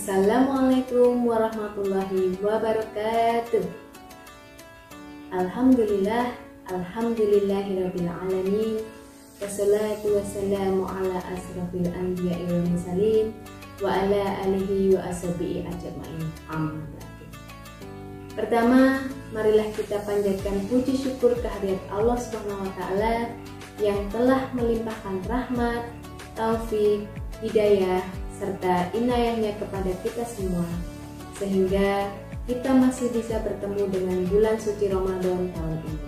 Assalamualaikum warahmatullahi wabarakatuh. Alhamdulillahirabbil alamin. Wassalatu wassalamu ala asrafil anbiya'i wal mursalin wa ala alihi wa ashabihi ajmain. Amma ba'du. Pertama, marilah kita panjatkan puji syukur kehadirat Allah Subhanahu wa taala yang telah melimpahkan rahmat, taufik, hidayah serta inayahnya kepada kita semua, sehingga kita masih bisa bertemu dengan bulan suci Ramadan tahun ini.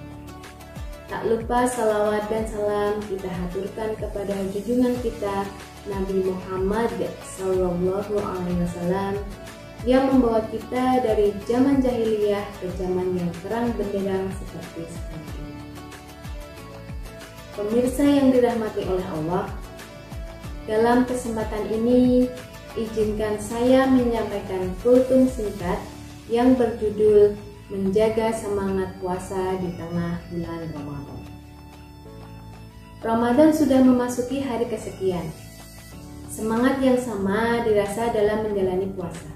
Tak lupa salawat dan salam kita haturkan kepada junjungan kita Nabi Muhammad SAW yang membawa kita dari zaman jahiliyah ke zaman yang terang benderang seperti sekarang ini. Pemirsa yang dirahmati oleh Allah, dalam kesempatan ini, izinkan saya menyampaikan kultum singkat yang berjudul Menjaga Semangat Puasa di Tengah Bulan Ramadan. Ramadan sudah memasuki hari kesekian. Semangat yang sama dirasa dalam menjalani puasa.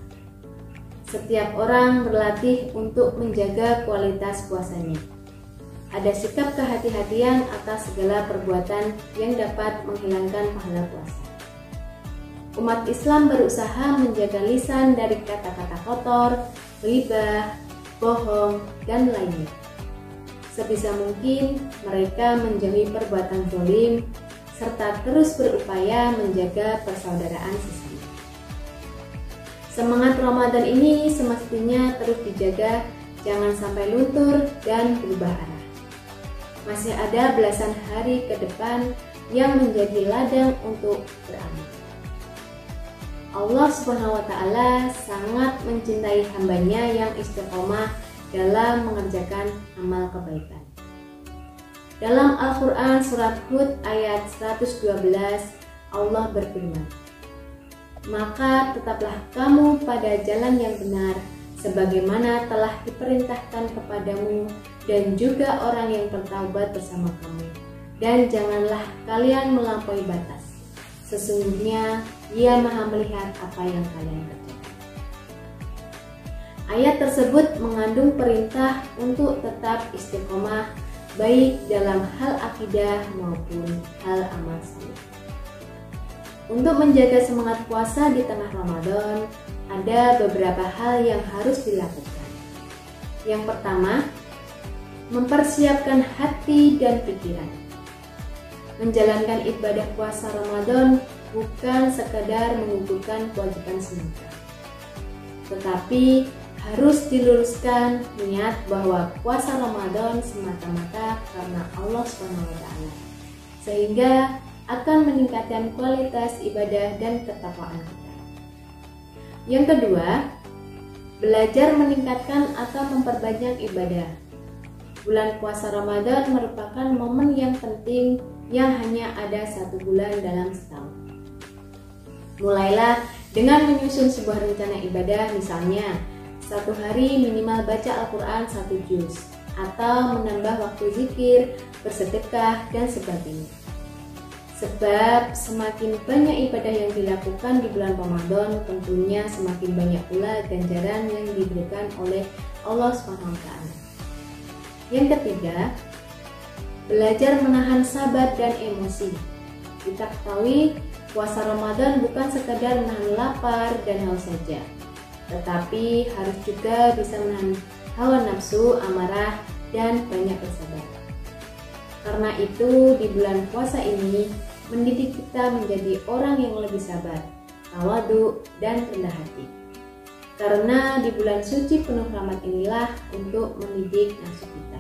Setiap orang berlatih untuk menjaga kualitas puasanya. Ada sikap kehati-hatian atas segala perbuatan yang dapat menghilangkan pahala puasa. Umat Islam berusaha menjaga lisan dari kata-kata kotor, ghibah, bohong, dan lainnya. Sebisa mungkin mereka menjauhi perbuatan zalim serta terus berupaya menjaga persaudaraan sesama. Semangat Ramadan ini semestinya terus dijaga, jangan sampai luntur dan berubah arah. Masih ada belasan hari ke depan yang menjadi ladang untuk beramal. Allah Subhanahu wa taala sangat mencintai hambanya yang istiqomah dalam mengerjakan amal kebaikan. Dalam Al-Quran surat Hud ayat 112, Allah berfirman, "Maka tetaplah kamu pada jalan yang benar, sebagaimana telah diperintahkan kepadamu dan juga orang yang bertaubat bersama kamu. Dan janganlah kalian melampaui batas. Sesungguhnya Dia Maha melihat apa yang kalian kerjakan." Ayat tersebut mengandung perintah untuk tetap istiqomah baik dalam hal akidah maupun hal amal saleh. Untuk menjaga semangat puasa di tengah Ramadan, ada beberapa hal yang harus dilakukan. Yang pertama, mempersiapkan hati dan pikiran. Menjalankan ibadah puasa Ramadan bukan sekadar mengumpulkan kewajiban semata, tetapi harus diluruskan niat bahwa puasa Ramadan semata-mata karena Allah SWT, sehingga akan meningkatkan kualitas ibadah dan ketakwaan kita. Yang kedua, belajar meningkatkan atau memperbanyak ibadah. Bulan puasa Ramadan merupakan momen yang penting yang hanya ada 1 bulan dalam setahun. Mulailah dengan menyusun sebuah rencana ibadah, misalnya 1 hari minimal baca Al-Quran 1 juz, atau menambah waktu zikir, bersedekah, dan sebagainya. Sebab semakin banyak ibadah yang dilakukan di bulan Ramadan, tentunya semakin banyak pula ganjaran yang diberikan oleh Allah SWT. Yang ketiga, belajar menahan sabar dan emosi. Kita ketahui puasa Ramadan bukan sekadar menahan lapar dan haus saja, tetapi harus juga bisa menahan hawa nafsu, amarah, dan banyak bersabar. Karena itu di bulan puasa ini mendidik kita menjadi orang yang lebih sabar, tawadhu, dan rendah hati. Karena di bulan suci penuh rahmat inilah untuk mendidik nafsu kita.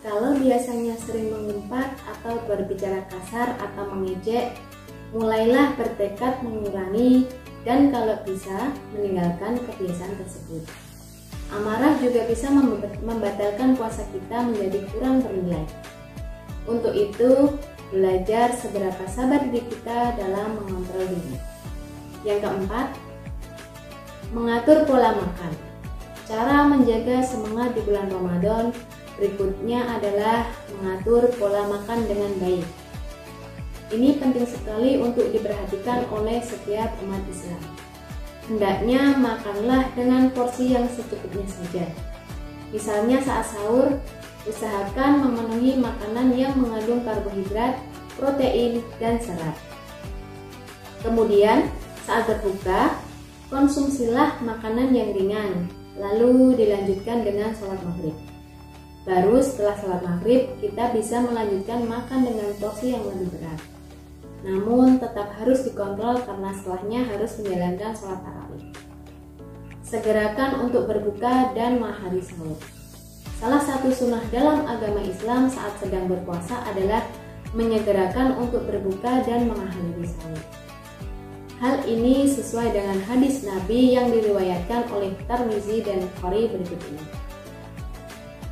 Kalau biasanya sering mengumpat atau berbicara kasar atau mengejek, mulailah bertekad mengurangi dan kalau bisa meninggalkan kebiasaan tersebut. Amarah juga bisa membatalkan puasa kita menjadi kurang bernilai. Untuk itu, belajar seberapa sabar diri kita dalam mengontrol diri. Yang keempat, mengatur pola makan. Cara menjaga semangat di bulan Ramadan berikutnya adalah mengatur pola makan dengan baik. Ini penting sekali untuk diperhatikan oleh setiap umat Islam. hendaknya makanlah dengan porsi yang secukupnya saja. Misalnya saat sahur, usahakan memenuhi makanan yang mengandung karbohidrat, protein, dan serat. Kemudian, saat berbuka, konsumsilah makanan yang ringan, lalu dilanjutkan dengan sholat maghrib. Baru setelah sholat maghrib, kita bisa melanjutkan makan dengan porsi yang lebih berat. Namun, tetap harus dikontrol karena setelahnya harus menjalankan sholat tarawih. Segerakan untuk berbuka dan mengakhiri sahur. Salah satu sunnah dalam agama Islam saat sedang berpuasa adalah menyegerakan untuk berbuka dan mengakhiri sahur. Hal ini sesuai dengan hadis Nabi yang diriwayatkan oleh Tirmizi dan Bukhari berikut ini.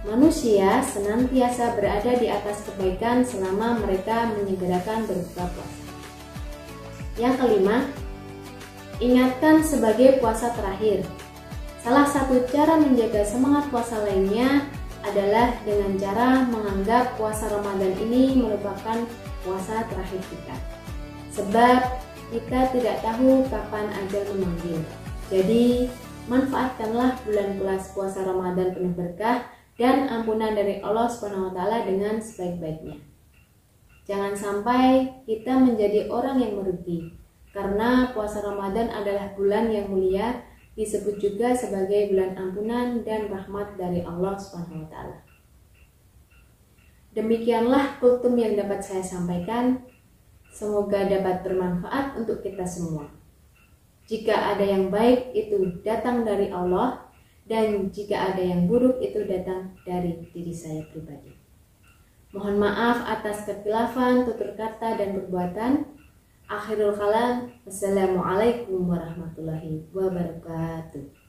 Manusia senantiasa berada di atas kebaikan selama mereka menyegerakan berbuka puasa. Yang kelima, ingatkan sebagai puasa terakhir. Salah satu cara menjaga semangat puasa lainnya adalah dengan cara menganggap puasa Ramadan ini merupakan puasa terakhir kita. Sebab kita tidak tahu kapan ajal memanggil. Jadi, manfaatkanlah bulan puasa Ramadan penuh berkah dan ampunan dari Allah SWT dengan sebaik-baiknya. Jangan sampai kita menjadi orang yang merugi, karena puasa Ramadan adalah bulan yang mulia, disebut juga sebagai bulan ampunan dan rahmat dari Allah SWT. Demikianlah kultum yang dapat saya sampaikan. Semoga dapat bermanfaat untuk kita semua. Jika ada yang baik itu datang dari Allah, dan jika ada yang buruk itu datang dari diri saya pribadi. Mohon maaf atas kekhilafan, tutur kata, dan perbuatan. Akhirul kalam, wassalamualaikum warahmatullahi wabarakatuh.